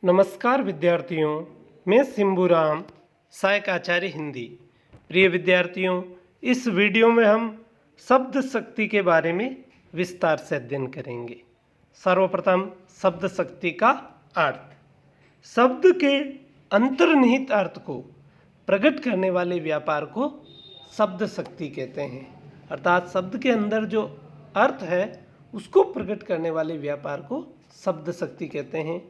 नमस्कार विद्यार्थियों, मैं सिंबूराम, सहायक आचार्य हिंदी। प्रिय विद्यार्थियों, इस वीडियो में हम शब्द शक्ति के बारे में विस्तार से अध्ययन करेंगे। सर्वप्रथम शब्द शक्ति का अर्थ। शब्द के अंतर्निहित अर्थ को प्रकट करने वाले व्यापार को शब्द शक्ति कहते हैं। अर्थात शब्द के अंदर जो अर्थ है उसको प्रकट करने वाले व्यापार को शब्द शक्ति कहते हैं।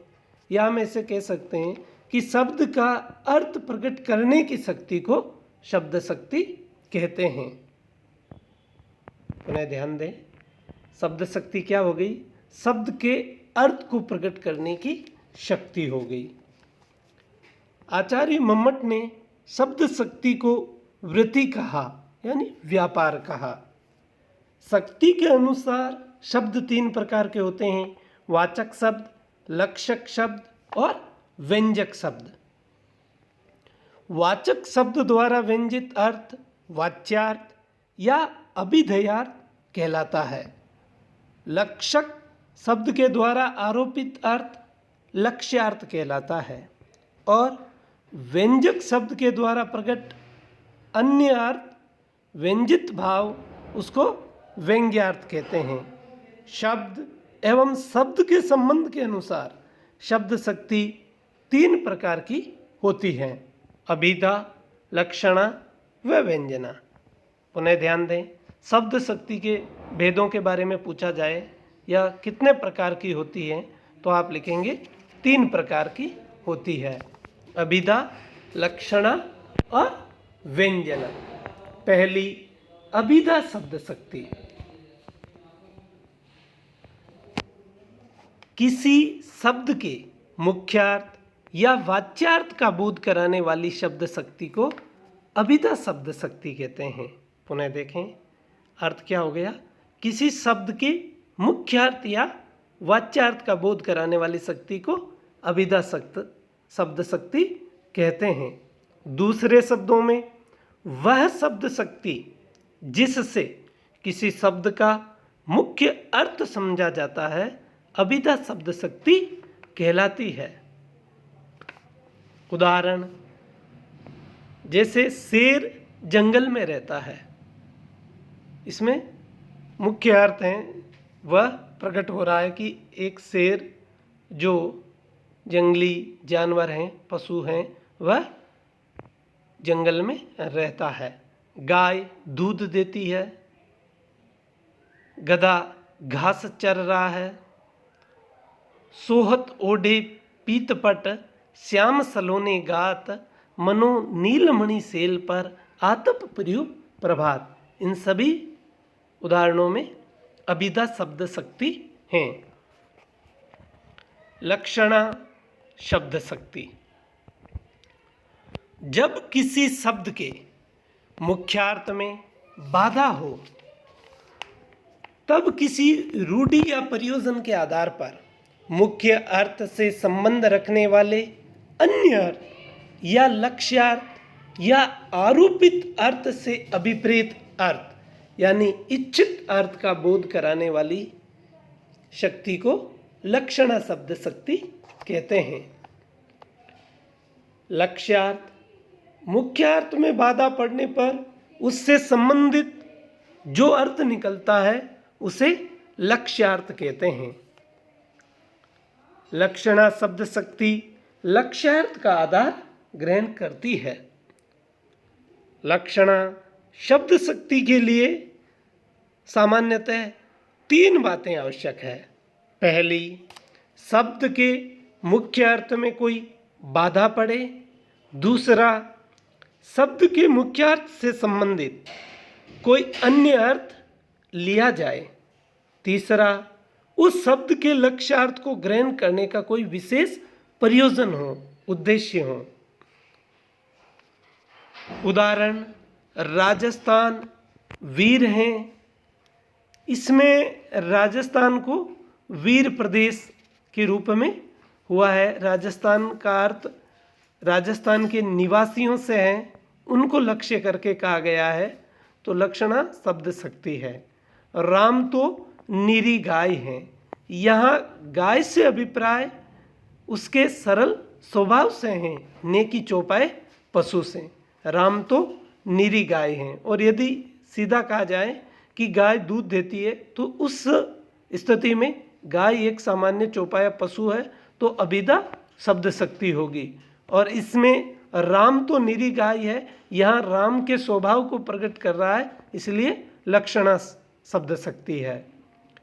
या हम ऐसे कह सकते हैं कि शब्द का अर्थ प्रकट करने की शक्ति को शब्द शक्ति कहते हैं। पुनः ध्यान दें, शब्द शक्ति क्या हो गई? शब्द के अर्थ को प्रकट करने की शक्ति हो गई। आचार्य मम्मट ने शब्द शक्ति को वृत्ति कहा, यानी व्यापार कहा। शक्ति के अनुसार शब्द तीन प्रकार के होते हैं: वाचक शब्द, लक्षक शब्द और व्यंजक शब्द। वाचक शब्द द्वारा व्यंजित अर्थ वाच्यार्थ या अभिधेयार्थ कहलाता है। लक्षक शब्द के द्वारा आरोपित अर्थ लक्ष्यार्थ कहलाता है और व्यंजक शब्द के द्वारा प्रकट अन्य अर्थ व्यंजित भाव उसको व्यंग्यार्थ कहते हैं। शब्द एवं शब्द के संबंध के अनुसार शब्द शक्ति तीन प्रकार की होती है: अभिधा, लक्षणा व व्यंजना। पुनः ध्यान दें, शब्द शक्ति के भेदों के बारे में पूछा जाए या कितने प्रकार की होती है तो आप लिखेंगे तीन प्रकार की होती है: अभिधा, लक्षणा और व्यंजना। पहली, अभिधा शब्द शक्ति। किसी शब्द के मुख्यार्थ या वाच्यार्थ का बोध कराने वाली शब्द शक्ति को अभिधा शब्द शक्ति कहते हैं। पुनः देखें, अर्थ क्या हो गया? किसी शब्द के मुख्यार्थ या वाच्यार्थ का बोध कराने वाली शक्ति को अभिधा शब्द शक्ति कहते हैं। दूसरे शब्दों में, वह शब्द शक्ति जिससे किसी शब्द का मुख्य अर्थ समझा जाता है अभिधा शब्द शक्ति कहलाती है। उदाहरण, जैसे शेर जंगल में रहता है, इसमें मुख्य अर्थ है वह प्रकट हो रहा है कि एक शेर जो जंगली जानवर हैं, पशु हैं, वह जंगल में रहता है। गाय दूध देती है, गधा घास चर रहा है, सोहत ओढ़े पीतपट श्याम सलोने गात, मनो नीलमणि सेल पर आतप प्रियो प्रभात। इन सभी उदाहरणों में अभिधा शब्द शक्ति हैं। लक्षणा शब्द शक्ति। जब किसी शब्द के मुख्यार्थ में बाधा हो तब किसी रूढ़ि या प्रयोजन के आधार पर मुख्य अर्थ से संबंध रखने वाले अन्य अर्थ या लक्ष्यार्थ या आरोपित अर्थ से अभिप्रेत अर्थ यानी इच्छित अर्थ का बोध कराने वाली शक्ति को लक्षणा शब्द शक्ति कहते हैं। लक्ष्यार्थ, मुख्यार्थ में बाधा पड़ने पर उससे संबंधित जो अर्थ निकलता है उसे लक्ष्यार्थ कहते हैं। लक्षणा शब्द शक्ति लक्ष्यार्थ का आधार ग्रहण करती है। लक्षणा शब्द शक्ति के लिए सामान्यतः तीन बातें आवश्यक है। पहली, शब्द के मुख्य अर्थ में कोई बाधा पड़े। दूसरा, शब्द के मुख्यार्थ से संबंधित कोई अन्य अर्थ लिया जाए। तीसरा, उस शब्द के लक्ष्यार्थ को ग्रहण करने का कोई विशेष प्रयोजन हो, उद्देश्य हो। उदाहरण, राजस्थान वीर हैं, इसमें राजस्थान को वीर प्रदेश के रूप में हुआ है। राजस्थान का अर्थ राजस्थान के निवासियों से है, उनको लक्ष्य करके कहा गया है, तो लक्षणा शब्द शक्ति है। राम तो निरी गाय हैं, यहाँ गाय से अभिप्राय उसके सरल स्वभाव से हैं, नेकी चौपाए पशु से। राम तो निरी गाय हैं। और यदि सीधा कहा जाए कि गाय दूध देती है तो उस स्थिति में गाय एक सामान्य चौपाया पशु है, तो अभिधा शब्द शक्ति होगी। और इसमें राम तो निरी गाय है, यहाँ राम के स्वभाव को प्रकट कर रहा है, इसलिए लक्षणा शब्द शक्ति है।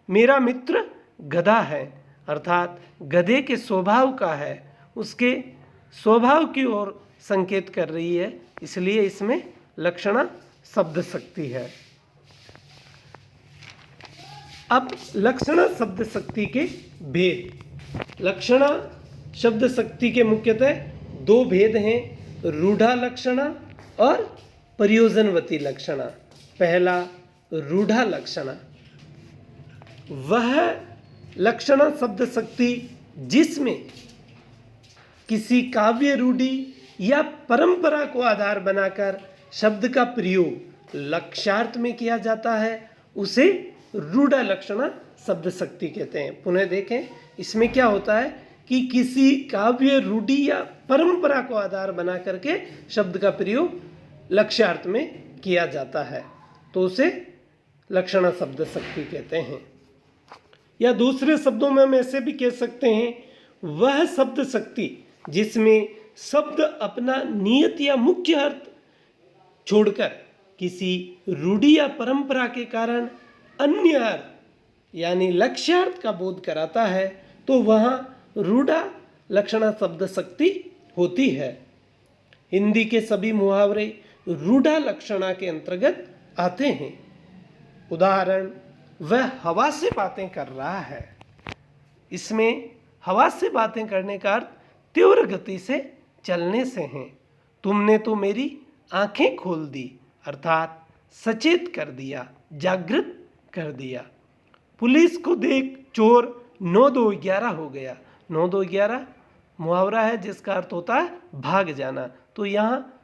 मेरा मित्र गधा है, अर्थात गधे के स्वभाव का है, उसके स्वभाव की ओर संकेत कर रही है, इसलिए इसमें लक्षणा शब्द शक्ति है। अब लक्षणा शब्द शक्ति के भेद। लक्षणा शब्द शक्ति के मुख्यतः दो भेद हैं, रूढ़ा लक्षणा और प्रयोजनवती लक्षणा। पहला रूढ़ा लक्षणा, वह लक्षणा शब्द शक्ति जिसमें किसी काव्य रूढ़ि या परंपरा को आधार बनाकर शब्द का प्रयोग लक्ष्यार्थ में किया जाता है, उसे रूढ़ा लक्षणा शब्द शक्ति कहते हैं। पुनः देखें, इसमें क्या होता है कि किसी काव्य रूढ़ि या परंपरा को आधार बना करके शब्द का प्रयोग लक्ष्यार्थ में किया जाता है, तो उसे लक्षणा शब्द शक्ति कहते हैं। या दूसरे शब्दों में हम ऐसे भी कह सकते हैं, वह शब्द शक्ति जिसमें शब्द अपना नियत या मुख्य अर्थ छोड़कर किसी रूढ़ि या परंपरा के कारण अन्य अर्थ यानी लक्ष्यार्थ का बोध कराता है, तो वहाँ रूढ़ा लक्षणा शब्द शक्ति होती है। हिंदी के सभी मुहावरे रूढ़ा लक्षणा के अंतर्गत आते हैं। उदाहरण, वह हवा से बातें कर रहा है। इसमें हवा से बातें करने का अर्थ तीव्र गति से चलने से है। तुमने तो मेरी आंखें खोल दी, अर्थात सचेत कर दिया, जागृत कर दिया। पुलिस को देख चोर 9-2-11 हो गया। 9-2-11 मुहावरा है जिसका अर्थ होता है भाग जाना, तो यहाँ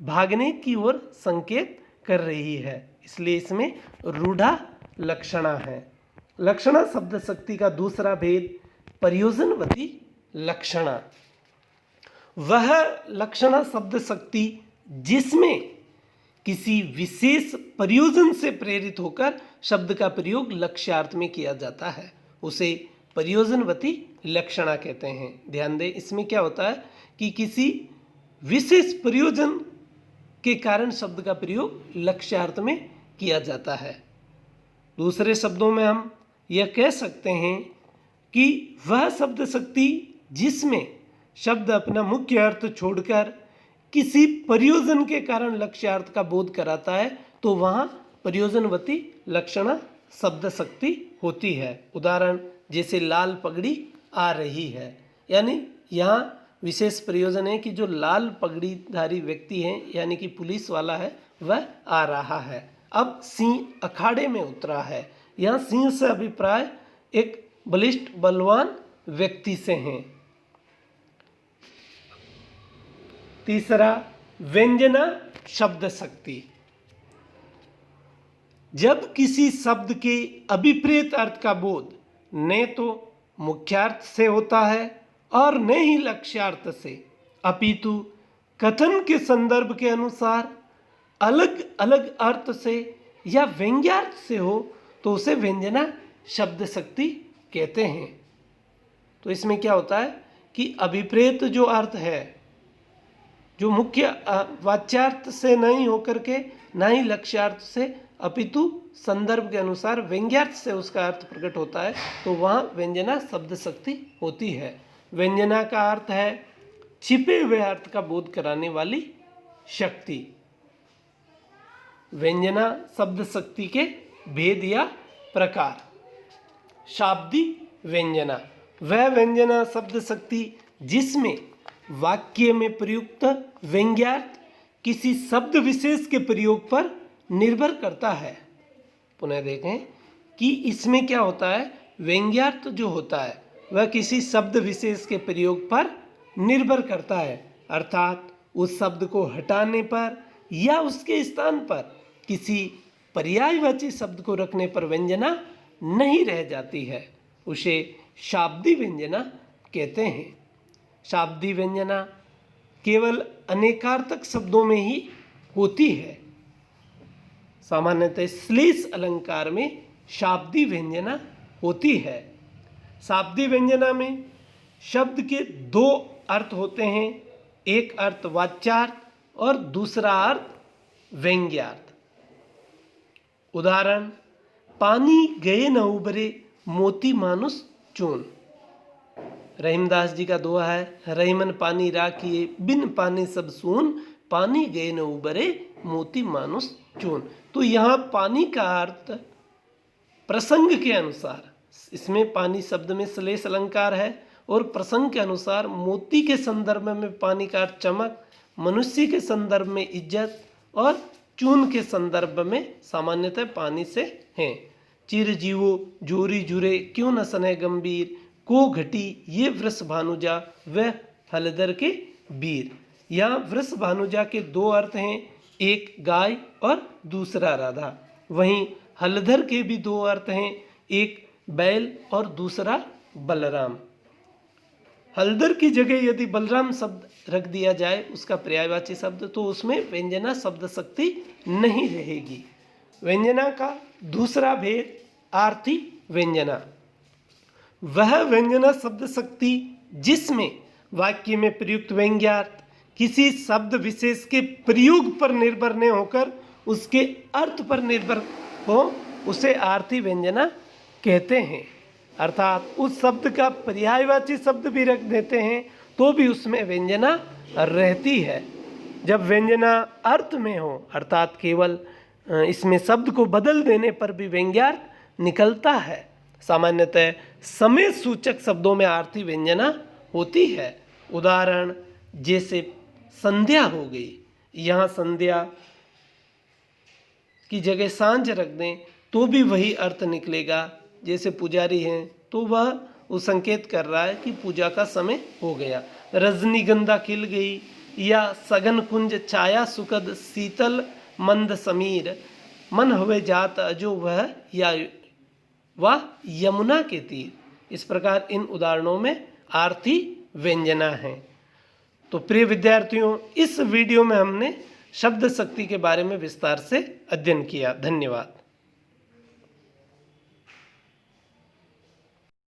भागने की ओर संकेत कर रही है, इसलिए इसमें रूढ़ा लक्षणा है। लक्षणा शब्द शक्ति का दूसरा भेद प्रयोजनवती लक्षणा, वह लक्षणा शब्द शक्ति जिसमें किसी विशेष प्रयोजन से प्रेरित होकर शब्द का प्रयोग लक्ष्यार्थ में किया जाता है, उसे प्रयोजनवती लक्षणा कहते हैं। ध्यान दें, इसमें क्या होता है कि किसी विशेष प्रयोजन के कारण शब्द का प्रयोग लक्ष्यार्थ में किया जाता है। दूसरे शब्दों में हम यह कह सकते हैं कि वह शब्द शक्ति जिसमें शब्द अपना मुख्य अर्थ छोड़कर किसी प्रयोजन के कारण लक्ष्यार्थ का बोध कराता है, तो वहाँ प्रयोजनवती लक्षणा शब्द शक्ति होती है। उदाहरण, जैसे लाल पगड़ी आ रही है, यानी यहाँ विशेष प्रयोजन है कि जो लाल पगड़ीधारी व्यक्ति हैं यानी कि पुलिस वाला है, वह आ रहा है। अब सिंह अखाड़े में उतरा है, यहाँ सिंह से अभिप्राय एक बलिष्ठ बलवान व्यक्ति से हैं। तीसरा, व्यंजना शब्द शक्ति, जब किसी शब्द के अभिप्रेत अर्थ का बोध न तो मुख्यार्थ से होता है और न ही लक्ष्यार्थ से, अपितु कथन के संदर्भ के अनुसार अलग अलग अर्थ से या व्यंग्यार्थ से हो, तो उसे व्यंजना शब्द शक्ति कहते हैं। तो इसमें क्या होता है कि अभिप्रेत जो अर्थ है, जो मुख्य वाच्यार्थ से नहीं होकर के ना ही लक्ष्यार्थ से, अपितु संदर्भ के अनुसार व्यंग्यार्थ से उसका अर्थ प्रकट होता है, तो वहाँ व्यंजना शब्द शक्ति होती है। व्यंजना का अर्थ है छिपे हुए अर्थ का बोध कराने वाली शक्ति। व्यंजना शब्द शक्ति के भेद या प्रकार। शाब्दी व्यंजना, वह व्यंजना शब्द शक्ति जिसमें वाक्य में प्रयुक्त व्यंग्यार्थ किसी शब्द विशेष के प्रयोग पर निर्भर करता है। पुनः देखें कि इसमें क्या होता है, व्यंग्यार्थ जो होता है वह किसी शब्द विशेष के प्रयोग पर निर्भर करता है, अर्थात उस शब्द को हटाने पर या उसके स्थान पर किसी पर्यायवाची शब्द को रखने पर व्यंजना नहीं रह जाती है, उसे शाब्दी व्यंजना कहते हैं। शाब्दी व्यंजना केवल अनेकार्थक शब्दों में ही होती है। सामान्यतः श्लेष अलंकार में शाब्दी व्यंजना होती है। शाब्दी व्यंजना में शब्द के दो अर्थ होते हैं, एक अर्थ वाच्यार्थ और दूसरा अर्थ व्यंग्यार्थ। उदाहरण, पानी गए न उबरे मोती मानुष चून। रहीमदास जी का दोहा है, रहीमन पानी राखिए बिन पानी सब सून, पानी गए न उबरे मोती मानुष चून। तो यहाँ पानी का अर्थ प्रसंग के अनुसार, इसमें पानी शब्द में श्लेष अलंकार है और प्रसंग के अनुसार मोती के संदर्भ में पानी का अर्थ चमक, मनुष्य के संदर्भ में इज्जत और चून के संदर्भ में सामान्यतः पानी से है। चिर जीवो जोरी जुरे क्यों न सने गंभीर, को घटी ये वृष भानुजा वह हलधर के वीर। यहाँ वृष भानुजा के दो अर्थ हैं, एक गाय और दूसरा राधा। वहीं हलधर के भी दो अर्थ हैं, एक बैल और दूसरा बलराम। हलधर की जगह यदि बलराम शब्द रख दिया जाए उसका पर्यायवाची शब्द, तो उसमें व्यंजना शब्द शक्ति नहीं रहेगी। व्यंजना का दूसरा भेद आर्थी व्यंजना। वह व्यंजना शब्द शक्ति जिसमें वाक्य में प्रयुक्त व्यंग्यार्थ किसी शब्द विशेष के प्रयोग पर निर्भर न होकर उसके अर्थ पर निर्भर हो, उसे आर्थी व्यंजना कहते हैं। अर्थात उस शब्द का पर्यायवाची शब्द भी रख देते हैं तो भी उसमें व्यंजना रहती है। जब व्यंजना अर्थ में हो, अर्थात केवल इसमें शब्द को बदल देने पर भी व्यंग्यार्थ निकलता है। सामान्यतः समय सूचक शब्दों में आर्थी व्यंजना होती है। उदाहरण, जैसे संध्या हो गई, यहाँ संध्या की जगह सांझ रख दें तो भी वही अर्थ निकलेगा। जैसे पुजारी हैं तो वह वो संकेत कर रहा है कि पूजा का समय हो गया। रजनीगंधा खिल गई, या सघन कुंज छाया सुखद शीतल मंद समीर, मन हुए जात अजो वह या वह यमुना के तीर। इस प्रकार इन उदाहरणों में आर्थी व्यंजना है। तो प्रिय विद्यार्थियों, इस वीडियो में हमने शब्द शक्ति के बारे में विस्तार से अध्ययन किया। धन्यवाद।